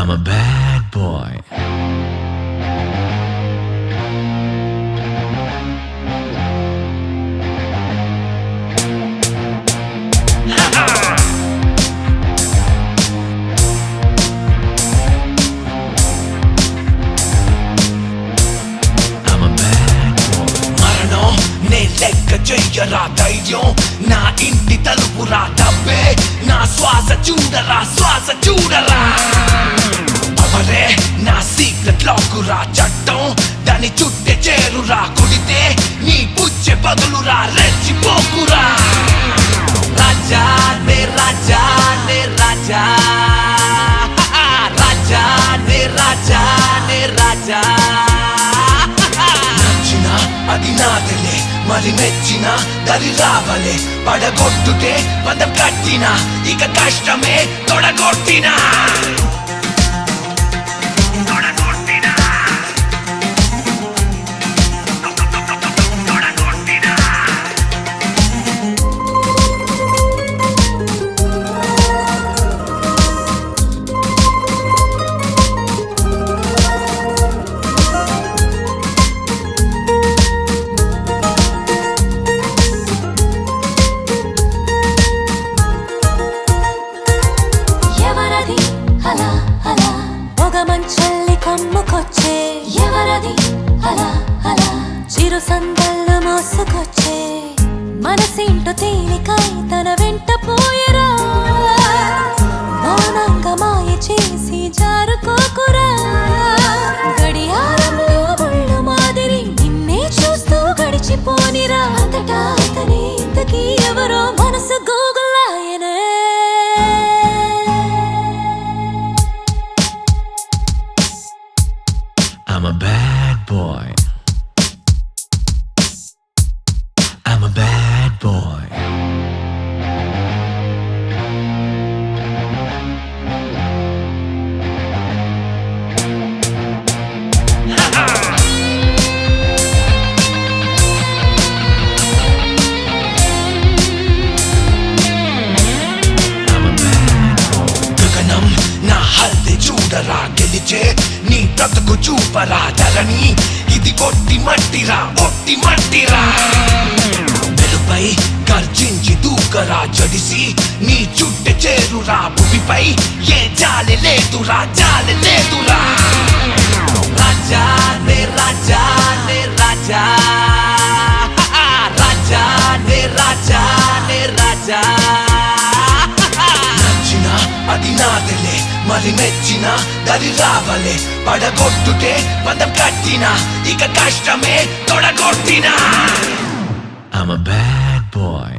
I'm a bad boy. చెయ్యరా ధైర్యం నా ఇంటి తలుపురా డబ్బే నా శ్వాస చూడరా శ్వాస చూడరా అవరే నా సీక్రెట్ లాకురా చట్టం దాని చుట్టే చేరురా కుడితే నీ పుచ్చే పగులురా రెచ్చిపోకురా రాజా నే రాజా నే రాజా రాజా నే రాజా నే రాజా నచ్చిన అది నాదలే మరి మెచ్చిన దరి రావలే పడగొట్టుటే పదం కట్టిన ఇక కష్టమే తొడగొట్టినా మంచల్లి కమ్ముకొచ్చే ఎవరది అలా అలా చిరు సందళ్ళు మోసుకొచ్చే మనసేంటో తేలికై తన వెంట పోయరా మౌనంగా మాయ చేసి జారుకోకురా గడియారంలో ముళ్ళు మాదిరి నిన్నే చూస్తూ గడిచిపోనిరా అంతటా అతని ఇంతకీ ఎవరో మనసు గూగులాయనే I'm a bad boy. I'm a bad boy. గగనం నా హల్ది చూడరా గెలిచే నీ బ్రతుకు చూపరా ధరణి ఇది ఒట్టి మట్టిరా ఒట్టి మట్టిరా వెలుపై గర్జించి దూకరా జడిసి నీ చుట్టె చేరురా భూమిపై ఏ జాలి లేదురా జాలి లేదురా రాజా నే రాజా నే రాజా రాజా నే రాజా నే రాజా నచ్చిన అది నాదలే మరి మెచ్చిన దరి రావలే పడగొట్టుటే పదం కట్టిన ఇక కష్టమే తొడగొట్టినా I'm a bad boy.